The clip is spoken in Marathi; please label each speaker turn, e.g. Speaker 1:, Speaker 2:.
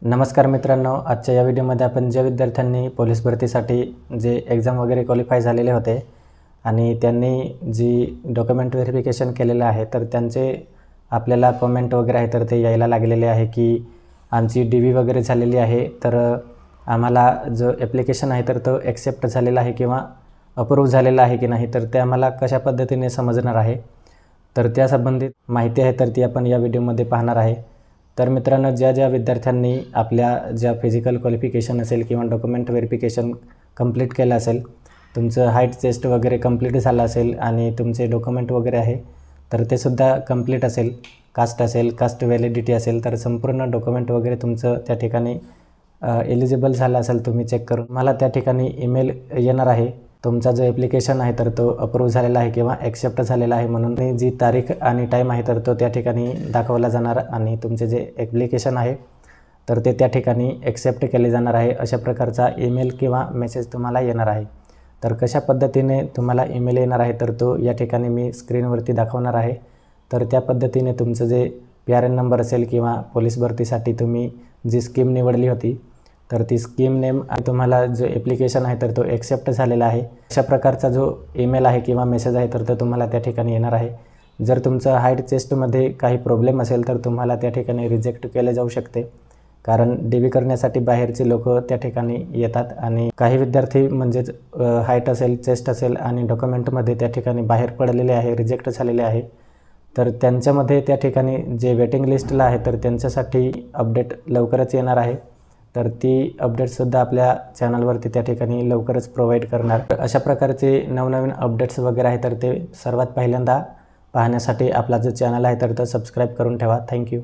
Speaker 1: नमस्कार मित्रांनो, आजच्या या व्हिडिओमध्ये आपण ज्या विद्यार्थ्यांनी पोलीस भरतीसाठी जे एक्झाम वगैरे क्वालिफाय झालेले होते आणि त्यांनी जी डॉक्युमेंट व्हेरिफिकेशन केलेलं आहे, तर त्यांचे आपल्याला कमेंट वगैरे आहे तर ते यायला लागलेले आहे की आमची DV वगैरे झालेली आहे, तर आम्हाला जो ॲप्लिकेशन आहे तर तो ॲक्सेप्ट झालेला आहे किंवा अप्रूव्ह झालेला आहे की नाही, तर ते आम्हाला कशा पद्धतीने समजणार आहे. तर त्या संबंधित माहिती आहे तर ती आपण या व्हिडिओमध्ये पाहणार आहे. तर मित्रांनो, ज्या विद्यार्थ्यांनी आपल्या ज्या फिजिकल क्वालिफिकेशन असेल किंवा डॉक्युमेंट व्हेरिफिकेशन कंप्लीट केलं असेल, तुमचं हाईट टेस्ट वगैरे कंप्लीट झालं असेल आणि तुमचे डॉक्युमेंट वगैरे आहे तर ते सुद्धा कंप्लीट असेल, कास्ट व्हॅलिडिटी असेल, तर संपूर्ण डॉक्युमेंट वगैरे तुमचं त्या ठिकाणी एलिजिबल झालं असेल तुम्ही चेक करून मला त्या ठिकाणी ईमेल येणार आहे. तुमचा जो ॲप्लिकेशन आहे तर तो अप्रूव्ह झालेला आहे किंवा ॲक्सेप्ट झालेला आहे म्हणून जी तारीख आणि टाईम आहे तर तो त्या ठिकाणी दाखवला जाणार आणि तुमचे जे ॲप्लिकेशन आहे तर ते त्या ठिकाणी ॲक्सेप्ट केले जाणार आहे. अशा प्रकारचा ईमेल किंवा मेसेज तुम्हाला येणार आहे. तर कशा पद्धतीने तुम्हाला ईमेल येणार आहे तर तो या ठिकाणी मी स्क्रीनवरती दाखवणार आहे. तर त्या पद्धतीने तुमचं जे PRN नंबर असेल किंवा पोलीस भरतीसाठी तुम्ही जी स्कीम निवडली होती तर ती स्कीम नेम आणि तुम्हाला जो ॲप्लिकेशन आहे तर तो ॲक्सेप्ट झालेला आहे, अशा प्रकारचा जो ईमेल आहे किंवा मेसेज आहे तर तो तुम्हाला त्या ठिकाणी येणार आहे. जर तुमचं हाईट टेस्टमध्ये काही प्रॉब्लेम असेल तर तुम्हाला त्या ठिकाणी रिजेक्ट केले जाऊ शकते, कारण DV करण्यासाठी बाहेरचे लोक त्या ठिकाणी येतात आणि काही विद्यार्थी म्हणजेच हाईट असेल, चेस्ट असेल आणि डॉक्युमेंटमध्ये त्या ठिकाणी बाहेर पडलेले आहे, रिजेक्ट झालेले आहे. तर त्यांच्यामध्ये त्या ठिकाणी जे वेटिंग लिस्टला आहे तर त्यांच्यासाठी अपडेट लवकरच येणार आहे. तर ती अपडेट्ससुद्धा आपल्या चॅनलवरती त्या ठिकाणी लवकरच प्रोव्हाइड करणार. अशा प्रकारचे नवनवीन अपडेट्स वगैरे आहे तर ते सर्वात पहिल्यांदा पाहण्यासाठी आपला जो चॅनल आहे तर तो सबस्क्राईब करून ठेवा. थँक्यू.